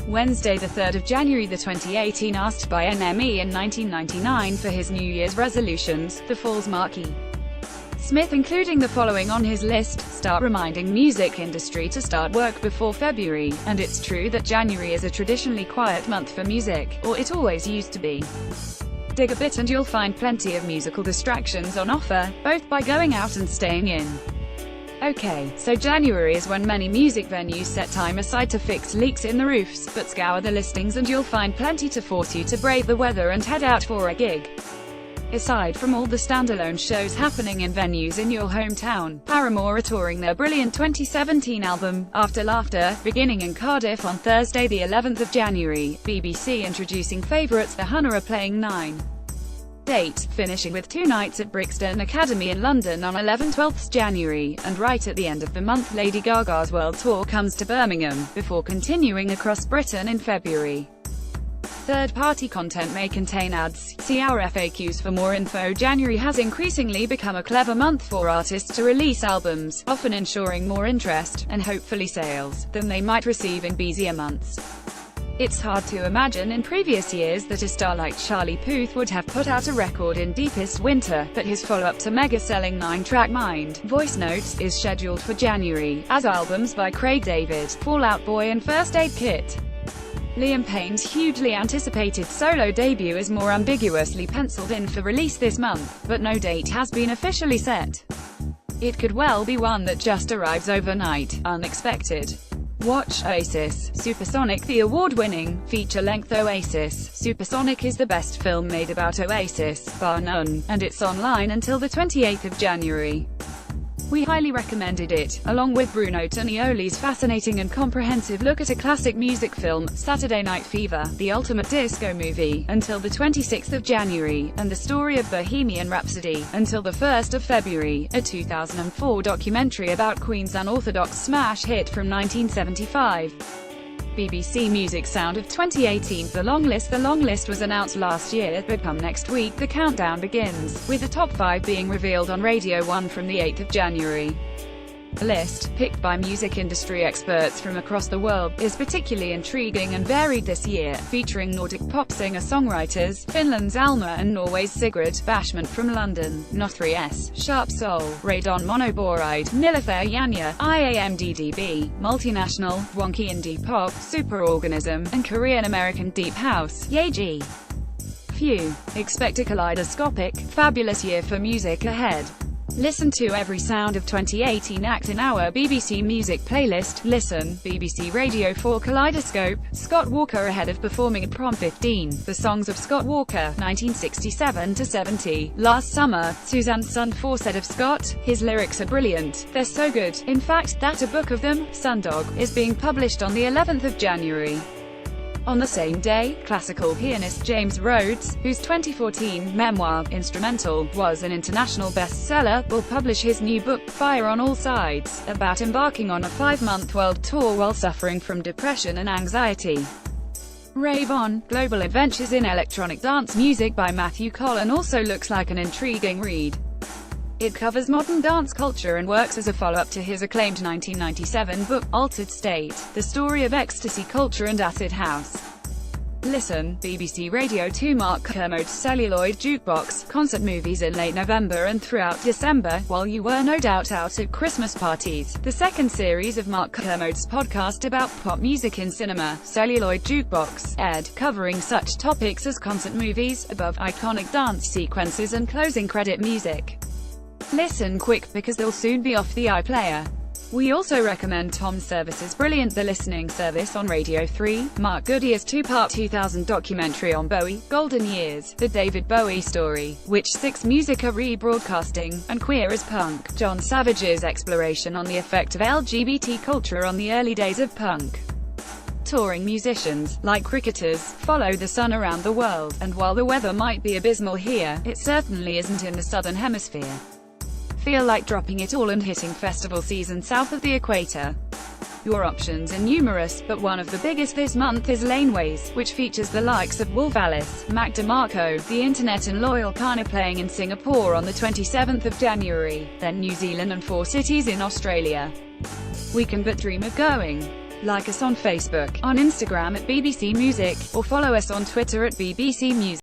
Wednesday, 3 January 2018. Asked by NME in 1999 for his New Year's resolutions, The Fall's Marquis Smith, including the following on his list: start reminding music industry to start work before February, and it's true that January is a traditionally quiet month for music, or it always used to be. Dig a bit and you'll find plenty of musical distractions on offer, both by going out and staying in. Okay, so January is when many music venues set time aside to fix leaks in the roofs, but scour the listings and you'll find plenty to force you to brave the weather and head out for a gig. Aside from all the standalone shows happening in venues in your hometown, Paramore are touring their brilliant 2017 album, After Laughter, beginning in Cardiff on Thursday the 11th of January, BBC introducing favourites The Hunter are playing 9 date, finishing with 2 nights at Brixton Academy in London on 11-12 January, and right at the end of the month Lady Gaga's world tour comes to Birmingham, before continuing across Britain in February. Third-party content may contain ads. See our FAQs for more info. January has increasingly become a clever month for artists to release albums, often ensuring more interest, and hopefully sales, than they might receive in busier months. It's hard to imagine in previous years that a star like Charlie Puth would have put out a record in deepest winter, but his follow-up to mega-selling 9-track Mind, Voice Notes, is scheduled for January, as albums by Craig David, Fall Out Boy and First Aid Kit. Liam Payne's hugely anticipated solo debut is more ambiguously penciled in for release this month, but no date has been officially set. It could well be one that just arrives overnight, unexpected. Watch Oasis, Supersonic. The award-winning, feature-length Oasis, Supersonic is the best film made about Oasis, bar none, and it's online until the 28th of January. We highly recommended it, along with Bruno Tonioli's fascinating and comprehensive look at a classic music film, Saturday Night Fever, the ultimate disco movie, until the 26th of January, and The Story of Bohemian Rhapsody, until the 1st of February, a 2004 documentary about Queen's unorthodox smash hit from 1975. BBC Music Sound of 2018. The long list was announced last year, but come next week the countdown begins, with the top 5 being revealed on Radio 1 from the 8th of January. The list, picked by music industry experts from across the world, is particularly intriguing and varied this year, featuring Nordic pop singer-songwriters, Finland's Alma and Norway's Sigrid Bashment from London, No3s, Sharp Soul, Radon Monoboride, Nilüfer Yanya, IAMDDB, Multinational, wonky indie pop, Superorganism, and Korean-American deep house, Yeji. Few. Expect a kaleidoscopic, fabulous year for music ahead. Listen to every sound of 2018 act in our BBC Music playlist. Listen, BBC Radio 4 Kaleidoscope, Scott Walker ahead of performing at Prom 15, the songs of Scott Walker, 1967-70, last summer, Suzanne Sundfør said of Scott, his lyrics are brilliant, they're so good, in fact, that a book of them, Sundog, is being published on the 11th of January. On the same day, classical pianist James Rhodes, whose 2014 memoir, Instrumental, was an international bestseller, will publish his new book, Fire on All Sides, about embarking on a 5-month world tour while suffering from depression and anxiety. Rave On, Global Adventures in Electronic Dance Music by Matthew Collin also looks like an intriguing read. It covers modern dance culture and works as a follow-up to his acclaimed 1997 book, Altered State, the story of ecstasy culture and acid house. Listen, BBC Radio 2 Mark Kermode's Celluloid Jukebox, concert movies in late November and throughout December, while you were no doubt out at Christmas parties. The second series of Mark Kermode's podcast about pop music in cinema, Celluloid Jukebox, aired, covering such topics as concert movies, above iconic dance sequences and closing credit music. Listen quick, because they'll soon be off the iPlayer. We also recommend Tom Service's brilliant The Listening Service on Radio 3, Mark Goodyer's 2-part 2000 documentary on Bowie, Golden Years, The David Bowie Story, which Six Music are rebroadcasting, and Queer as Punk, John Savage's exploration on the effect of LGBT culture on the early days of punk. Touring musicians, like cricketers, follow the sun around the world, and while the weather might be abysmal here, it certainly isn't in the southern hemisphere. Feel like dropping it all and hitting festival season south of the equator? Your options are numerous, but one of the biggest this month is Laneways, which features the likes of Wolf Alice, Mac DeMarco, The Internet and Loyal Kana playing in Singapore on the 27th of January, then New Zealand and 4 cities in Australia. We can but dream of going. Like us on Facebook, on Instagram at BBC Music, or follow us on Twitter at BBC Music.